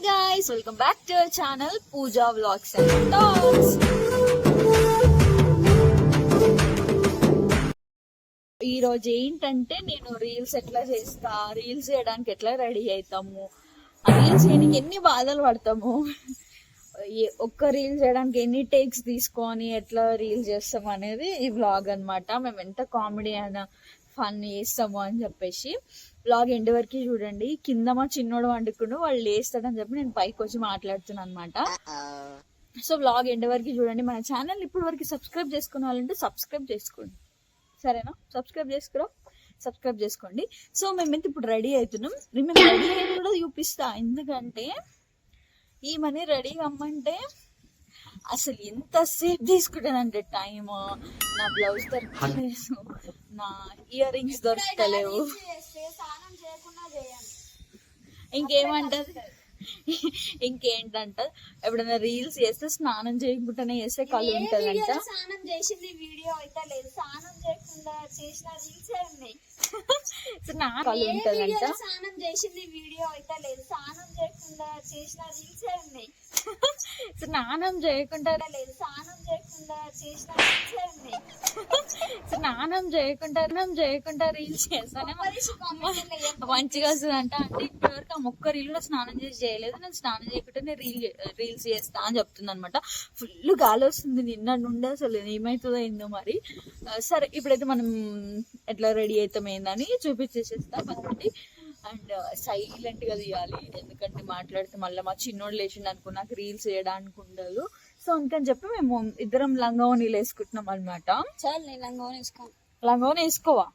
guys, welcome back to our channel Pooja Vlogs and Talks. ఈ రోజు ఏంటంటే నేను రీల్స్ ఎట్లా చేస్తా, రీల్స్ చేయడానికి ఎట్లా రెడీ అవుతాము, రీల్స్ చేయడానికి ఎన్ని బాధలు పడతాము, ఒక్క రీల్స్ చేయడానికి ఎన్ని టేక్స్ తీసుకొని ఎట్లా రీల్స్ చేస్తాము అనేది ఈ వ్లాగ్ అనమాట. మేము ఎంత కామెడీ అయినా ఫన్ చేస్తాము అని చెప్పేసి వ్లాగ్ ఎండ్ వరకు చూడండి. కింద మా చిన్నోడు వండుకుని వాళ్ళు లేస్తాడని చెప్పి నేను పైకి వచ్చి మాట్లాడుతున్నాను అనమాట. సో వ్లాగ్ ఎండ్ వరకు చూడండి. మన ఛానల్ ఇప్పుడు వరకు సబ్స్క్రైబ్ చేసుకునే వాళ్ళంటే సబ్స్క్రైబ్ చేసుకోండి, సరేనా? సబ్స్క్రైబ్ చేసుకోండి. సో మేమైతే ఇప్పుడు రెడీ అవుతున్నాం. మేము రెడీ అయ్యి కూడా చూపిస్తా, ఎందుకంటే ఈ మనీ రెడీ అమ్మంటే అసలు ఎంతసేపు తీసుకుంటానంటే టైమ్. నా బ్లౌజ్ దొరకలేదు, నా ఇయర్ రింగ్స్ దొరకలేవు. ఇంకేంటంట ఎప్పుడైనా రీల్స్ చేస్తే స్నానం చేయకుండానే చేస్తే కళ్ళు ఉంటదంట. స్నానం చేసింది వీడియో అయితే లేదు, స్నానం చేయకుండా చేసిన రీల్స్ ఉన్నాయి. కళ్ళు ఉంటదంట. స్నానం చేసింది వీడియో అయితే లేదు, స్నానం చేయకుండా చేసిన రీల్స్ ఉన్నాయి. స్నానం చేయకుండా లేదు, స్నానం చేయకుండా చేసిన రీల్స్ ఉన్నాయి. స్నానం చేయకుండా రీల్స్ చేస్తానే మంచిగా వస్తుందంట. అంటే ఇప్పటివరకు ఆ మొక్క రీల్ కూడా స్నానం చేసి చేయలేదు, నేను స్నానం చేయకుండానే రీల్స్ చేస్తా అని చెప్తుంది అనమాట. ఫుల్ గాలి వస్తుంది నిన్న నుండి, అసలు ఏమవుతుందో ఏందో మరి. సరే ఇప్పుడైతే మనం ఎట్లా రెడీ అవుతాం ఏందని చూపించేసేస్తా పదండి. అండ్ సైలెంట్ గా తీయాలి, ఎందుకంటే మాట్లాడితే మళ్ళీ మా చిన్నోడు లేచిండు అనుకో నాకు రీల్స్ చేయడానికి ఉండదు. సో అందుకని చెప్పి మేము ఇద్దరం లంగావోనీలు వేసుకుంటున్నాం అనమాట. చాలు, నేను లంగావోని వేసుకోను. లంగావోని వేసుకోవా?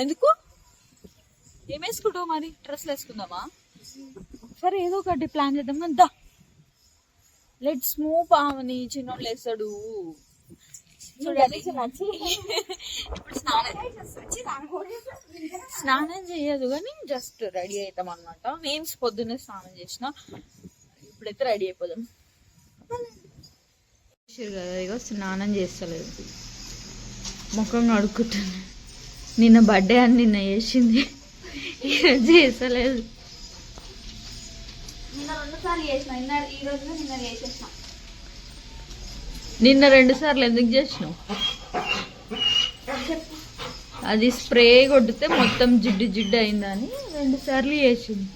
ఎందుకు? ఏం వేసుకుంటావు మరి? డ్రెస్లు వేసుకుందామా? సరే ఏదో ఒకటి ప్లాన్ చేద్దాం కానీ దా లెట్స్ మూవ్. పావని చిన్నోళ్ళు వేస్తాడు చూడాలి. ఇప్పుడు స్నానం చేయదు కానీ జస్ట్ రెడీ అవుతాం అనమాట. నేను పొద్దున్నే స్నానం చేసిన, ఇప్పుడైతే రెడీ అయిపోదాం కదా. ఇగో స్నానం చేస్తలేదు, ముఖం కడుక్కుంటుంది. నిన్న బర్త్డే అని నిన్న చేసింది, ఈరోజు చేస్తలేదు. నిన్న 2 సార్లు ఎందుకు చేసినావు? అది స్ప్రే కొడితే మొత్తం జిడ్డు జిడ్డు అయిందని 2 సార్లు చేసింది.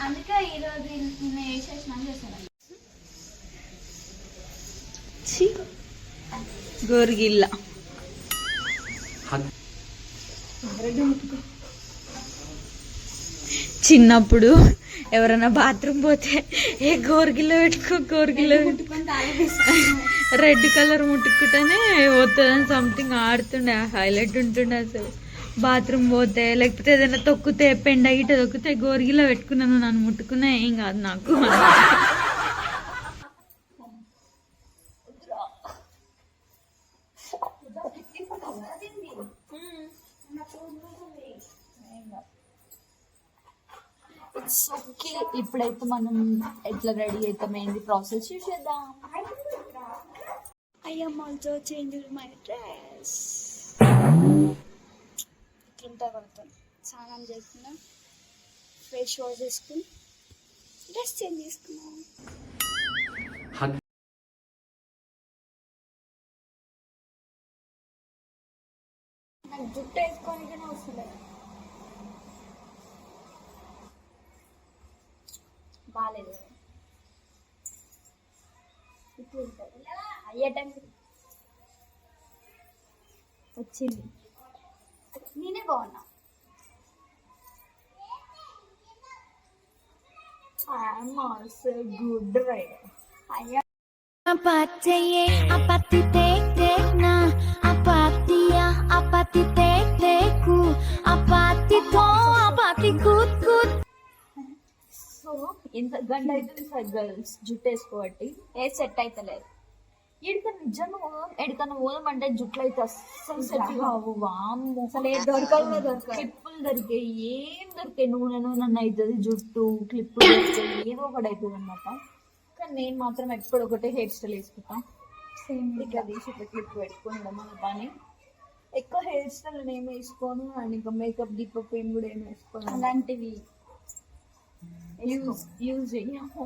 అందుకే ఈరోజు నిన్న చేసేసిన. గోరిగిల్ల చిన్నప్పుడు ఎవరైనా బాత్రూమ్ పోతే ఏ గోరిగిల్లో రెడ్ కలర్ ముట్టుకుంటేనే పోతుందని సంథింగ్ ఆడుతుండే, హైలైట్ ఉంటుండే అసలు. బాత్రూమ్ పోతే లేకపోతే ఏదైనా తొక్కితే పెండ గిట్ట తొక్కితే గోరిగిలో పెట్టుకున్నాను, నన్ను ముట్టుకున్నా ఏం కాదు నాకు. ఓకే, ఇప్పుడైతే మనం ఎట్లా రెడీ అవుతాం ఏంది ప్రాసెస్ చూసేద్దాం. I am also changing my dress. ఇట్లా పడతాను, స్నానం చేసుకున్నా, ఫేస్ వాష్ చేసుకుని డ్రెస్ చేంజ్ చేసుకున్నాం. నాకు జుట్టు వేసుకోనికనే వస్తుంది, బాగాలేదు. ఇప్పుడు ఉంటుంది అయ్యే టైం వచ్చింది, నేనే బాగున్నా. Good rider. అయ్యా Apatye, apati tek tek na, apatia, apati tek teku, apati to, apati good good. So ఎంత గంట అవుతుంది సార్ గర్ల్స్ జుట్టు వేసుకోబట్టి ఏ సెట్ అవుతలేదు. ఎడికన్నా పోదామంటే జుట్లు అయితే అస్సలు సెట్ కావు. వాము అసలు ఏ క్లిప్పులు దొరికాయి, ఏం దొరికాయి, నూనె అవుతుంది జుట్టు, క్లిప్పులు దొరికాయి, ఏదో ఒకటి అవుతుంది అనమాట. కానీ నేను మాత్రం ఎప్పుడు ఒకటే హెయిర్ స్టైల్ వేసుకుంటా, సేమ్ ఇట్లా తీసి ఇట్లా క్లిప్ పెట్టుకుని మన పని. ఎక్కువ హెయిర్ స్టైల్ ఏమి వేసుకోను, అండ్ ఇంకా మేకప్ గిప్పప్ ఏం కూడా ఏమి వేసుకోను. అలాంటివి యూజ్ చెయ్యము.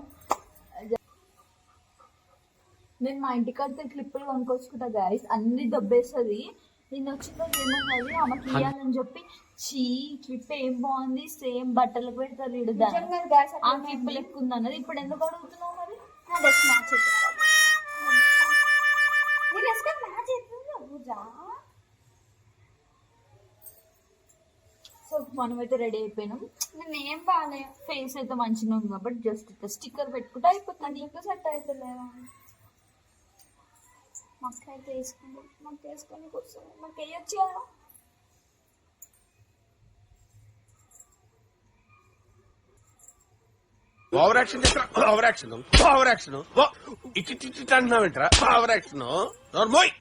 నేను మా ఇంటికాడితే క్లిప్పులు కొనుక్కొచ్చుకుంటా గాయస్, అన్ని దబ్బేస్తుంది. నేను వచ్చిన రోజు ఏమన్నది ఆమెకి ఇయ్యాలని చెప్పి, చీ క్లిప్ ఏం బాగుంది సేమ్ బట్టలకు పెడతారు ఇడు ఆ క్లిప్ లెక్క ఉంది అన్నది. ఇప్పుడు ఎందుకు అడుగుతున్నావు మరి? నా డ్రెస్ మ్యాచ్ అవుతుంది. నీ డ్రెస్ మ్యాచ్ అవుతుందా పూజ? సో మనమైతే రెడీ అయిపోయినాం. నేను ఏం బాగాలే, ఫేస్ అయితే మంచిగా ఉంది కాబట్టి జస్ట్ ఇట్లా స్టిక్కర్ పెట్టుకుంటే అయిపోతుంది. నీకు సెట్ అవుతలేదా? మాకు అయితే వేసుకుంది, మాకు వేసుకొని కూర్చొని మాకు వేయొచ్చు కదా. Over action over action over action ఇటు అంటున్నావేంట్రా? Over action నోర్మోయ్.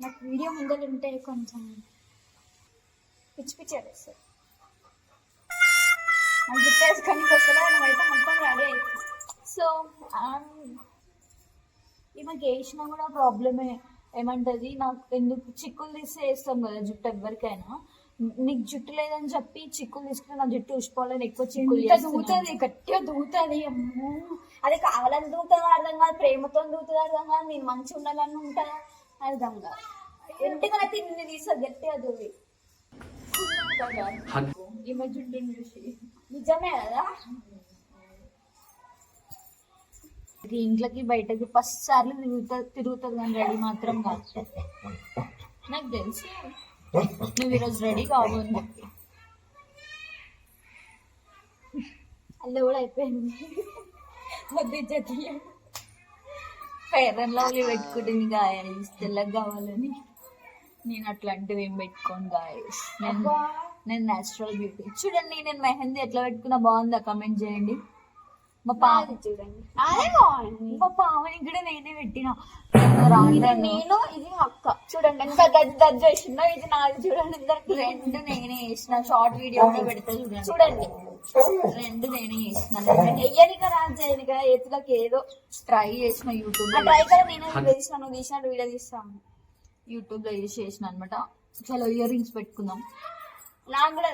నాకు వీడియో ముందర ఉంటే కొంచెం పిచ్చి పిచ్చి వేస్తారు. నాకు జుట్టు వేసుకొని వస్తుందా, నువ్వైతే మొత్తం రెడీ అవుతుంది. సో ఈమెకి వేసినా కూడా ప్రాబ్లమే. ఏమంటది, నాకు ఎందుకు చిక్కులు తీస్తే వేస్తాం కదా జుట్టు ఎవరికైనా. నీకు జుట్టు లేదని చెప్పి చిక్కులు తీసుకుంటే నా జుట్టు ఉసిపోవాలని ఎక్కువ చిక్కులు దూతుంది, గట్టిగా దూతుంది. అమ్మో, అది కావాలని దూతుంది అర్థం కాదు, ప్రేమతో దూతుంది అర్థం కాదు, నేను మంచిగా ఉండాలని ఉంటా అర్థం కాదు. ఇంటికైతే ఇన్ని తీస్తుంది గట్టిగా దూవి. ఈమె జుట్టుని చూసి నిజమే కదా. ఇంట్లోకి బయటకి 10 సార్లు తిరుగుతుంది కానీ రెడీ మాత్రం కాదు. నాకు తెలుసు నువ్వు ఈరోజు రెడీ కావు అని చెప్పి. అల్ల కూడా అయిపోయింది. వద్దు చెత్త ఫెయిర్ అండ్ లవ్లీ పెట్టుకుంటుంది గాయస్, తెల్లగా కావాలని. నేను అట్లాంటివి ఏం పెట్టుకోను గాయస్. నేను నేచురల్ బ్యూటీ. చూడండి నేను మెహందీ ఎట్లా పెట్టుకున్నా, బాగుందా? కమెంట్ చేయండి. మా పాప చూడండి, అదే బాగుంది. మా పాపని కూడా నేనే పెట్టిన. నేను ఇది అక్క చూడండి ఎంత దజ్ వేసిందో, ఇది నాది చూడండి. ఇద్దరికి రెండు నేనే వేసిన. షార్ట్ వీడియో కూడా పెడతా చూడండి. చూడండి, రెండు నేనే వేసిన. వెయ్యనిక రాజేయనిక ఎత్తులకి ఏదో ట్రై చేసిన యూట్యూబ్ ఆ ట్రై కూడా నేను వేసిన, నువ్వు తీసినట్టు వీడియో తీస్తాను. యూట్యూబ్ లో యూజ్ చేసిన అనమాట. చలో ఇయర్ రింగ్స్ పెట్టుకుందాం. నాకు కూడా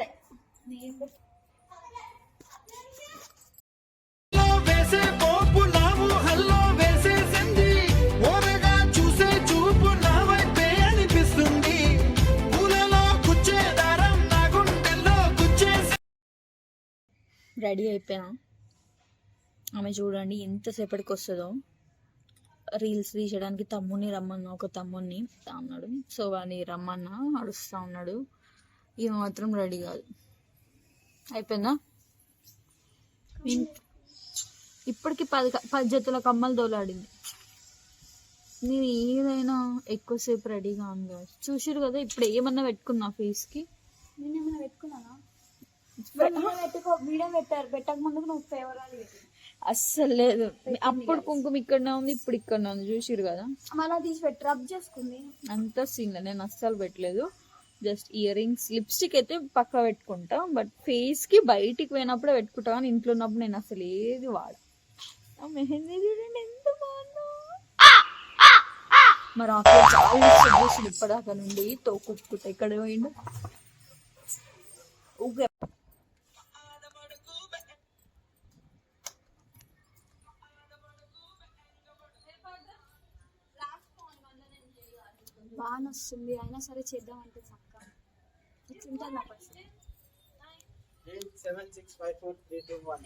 వేసే పోపు లావు హల్లో వేసేసింది, ఓరగా చూసే చూపు నా వైపే అనిపిస్తుంది, పూలలో గుచ్చే దారం నా గుండెల్లో గుచ్చేసి. రెడీ అయిపోయినా. ఆమె చూడండి ఎంతసేపటికి వస్తుందో. రీల్స్ తీసేయడానికి తమ్ముని రమ్మన్నా, ఒక తమ్ముని అన్నాడు. సో వాడిని రమ్మన్నా, అడుస్తూ ఉన్నాడు. ఈమె మాత్రం రెడీ కాదు. అయిపోయిందా? ఇప్పటికి 10 జతల కమ్మలు దోలాడింది. నేను ఏదైనా ఎక్కువసేపు రెడీగా ఉంది. చూసిరు కదా ఇప్పుడు ఏమన్నా పెట్టుకున్నా ఫేస్కి. నేను ఏమైనా పెట్టుకున్నానా? వీడియో పెట్టక ముందుకు నువ్వు ఫేవరాలు అస్సలు లేదు. అప్పుడు కుంకుమ ఇక్కడనే ఉంది, ఇప్పుడు ఇక్కడనే ఉంది. చూసిరు కదా, మళ్ళీ తీసి పెట్టి రబ్ చేసుకుంది. అంత సీన్ నేను అస్సలు పెట్టలేదు. జస్ట్ ఇయర్ రింగ్స్, లిప్స్టిక్ అయితే పక్కా పెట్టుకుంటా. బట్ ఫేస్ కి బయటికి పోయినప్పుడే పెట్టుకుంటా, కానీ ఇంట్లో ఉన్నప్పుడు నేను అసలు ఏది వాడ. మెహందీ చూడండి ఎంత బాగుందో. మరి ఆఫ్టర్ చాలా చేసింది ఇప్పటిదాకా నుండి. తోకుట్టుకుంటా ఇక్కడ పోయిండు. ఊగే బాగా వస్తుంది, అయినా సరే చేద్దామంటే చక్క ఉంటుంది నా ఫస్ట్. 7654321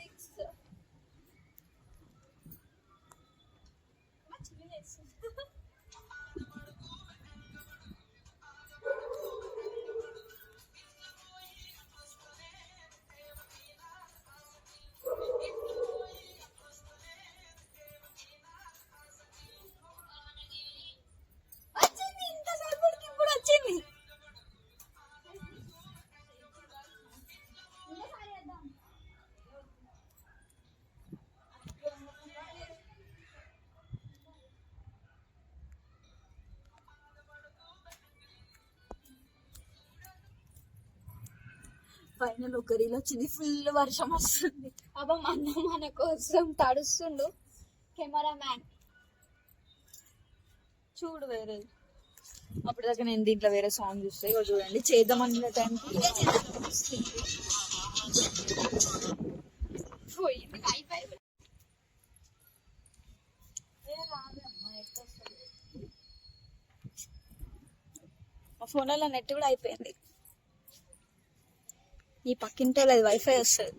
ఇప్పుడు వచ్చింది. ఫైనల్ ఒక రీల్ వచ్చింది. ఫుల్ వర్షం వస్తుంది. అబ్బా మన కోసం తడుస్తుండు కెమెరా మ్యాన్. చూడు వేరే అప్పటిదాకా నేను దీంట్లో వేరే సాంగ్ చూస్తే ఇగో చూడండి చేద్దాం అనుకునే టైంకి ఇదే చేద్దాం పోయింది అయిపోయి మా ఫోన్లో నెట్ కూడా అయిపోయింది. ఈ పక్కింటి వాళ్ళది వైఫై వస్తుంది.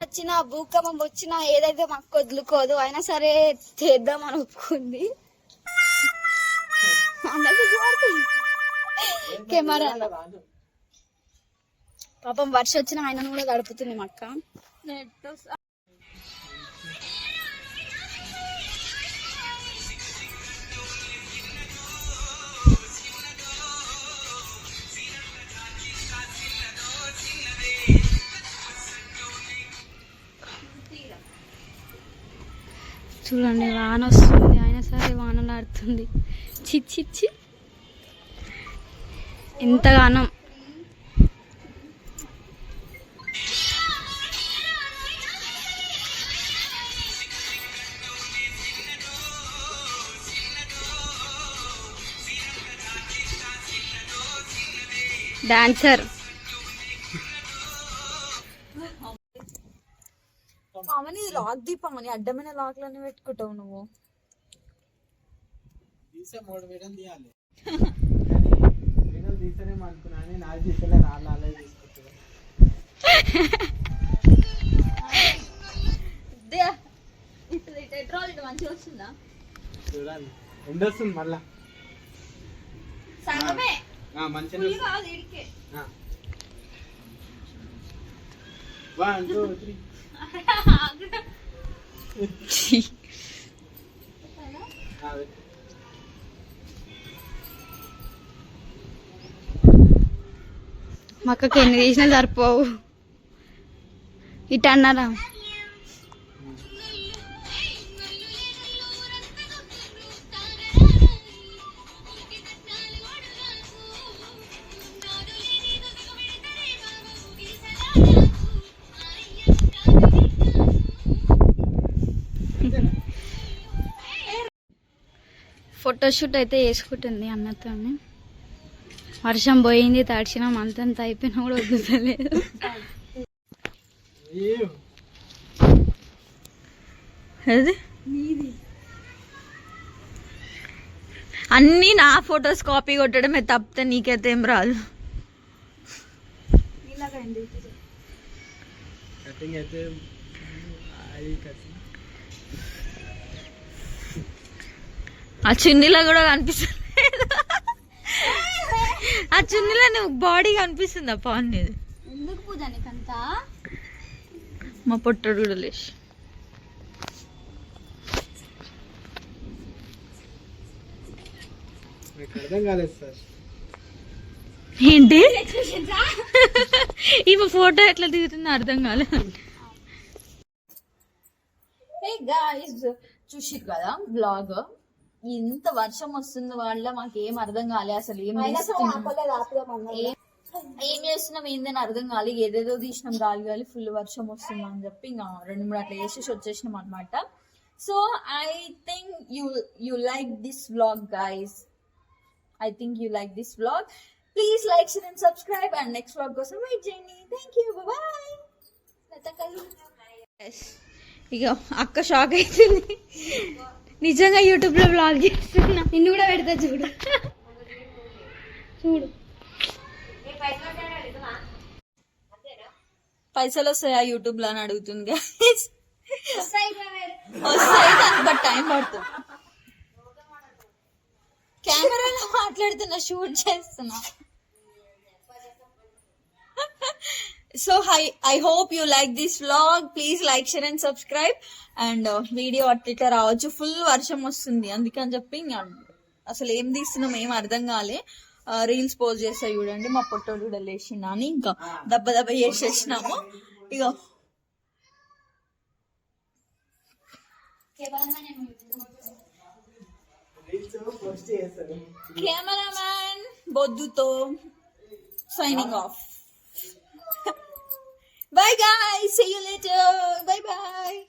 వచ్చిన భూకంపం వచ్చినా ఏదైతే మాకు వదులుకోదు, అయినా సరే చేద్దాం అని ఒప్పుకుంది. కెమెరా పాపం వర్షం వచ్చిన ఆయన కూడా గడుపుతుంది మా అక్క. చూడండి వాన వస్తుంది, అయినా సరే వానలు ఆడుతుంది. చిచ్చి ఎంతగానో డాన్సర్ అవని లాక్ దీపమని అడ్డమైన లాక్లన్నీ పెట్టుకుంటావు నువ్వు. తీసే 3 వీడియోలు తీయాలి. వీడియోలు తీసేనేమో అనుకున్నాను, నాకు తీసేలే రాళ్ళే తీసుకుంటున్నా. ఇటు మంచిగా వస్తుందా చూడాలి, ఎండొస్తుంది మళ్ళా. సగమే మంచిగా 1 2 3 మా అక్కకి ఎన్ని తీసినా సరిపోవు. ఇటు అన్నారా ఫోటోషూట్ అయితే వేసుకుంటుంది అన్నతో. వర్షం పోయింది, తడిచినాం, అంతంత అయిపోయినా కూడా వద్దుతలేదు. అది అన్నీ నా ఫొటోస్ కాపీ కొట్టడమే తప్పితే నీకైతే ఏం రాదు. కటింగ్ అయితే ఆ చున్నీలో కూడా కనిపిస్తుంది. ఆ చున్నీలో నువ్వు బాడీ కనిపిస్తుంది. ఆ పాన్ నీది ఎందుకు పూజ నీకంతా? మా పొట్టడు కూడా లేచి అర్థం కాలేదు సార్. ఏంటి ఈమె ఫోటో ఎట్లా దిగుతుందో అర్థం కాలేదు. చూసిరు కదా బ్లాగ్, ఇంత వర్షం వస్తుంది వాళ్ళ మాకేం అర్థం కాలే. అసలు ఏం చేస్తున్నాం ఏందని అర్థం కాలే. ఏదేదో తీసినాం గాలి గాలి ఫుల్ వర్షం వస్తుంది అని చెప్పి ఇంకా 2-3 అట్లా వేసేసి వచ్చేసినాం అనమాట. So I think you like this vlog guys. I think you like this vlog. Please like, share and subscribe, and next vlog కోసం wait చేయండి. Thank you. Bye bye. ఇక అక్క షాక్ అవుతుంది. నిజంగా యూట్యూబ్ లో వ్లాగ్ చేస్తున్నా. నిన్ను కూడా పెడతా చూడు. చూడు పైసలు వస్తాయా యూట్యూబ్ లో అని అడుగుతుంది. వస్తాయి దానికి టైం పడుతుంది. కెమెరాలో మాట్లాడుతున్నా, షూట్ చేస్తున్నా. So I hope you like this vlog. Please like, share and subscribe. And video అట్లా రావచ్చు, ఫుల్ వర్షం వస్తుంది అందుకని చెప్పి అసలు ఏం తీస్తున్నాం ఏం అర్థం కాలే. రీల్స్ పోస్ట్ చేస్తా చూడండి. మా పొట్టోడు కూడా లేచిండు అని ఇంకా దెబ్బ దెబ్బ చేసేసినాము. ఇక cameraman బొద్దుతో signing off. Bye guys, see you later. Bye bye.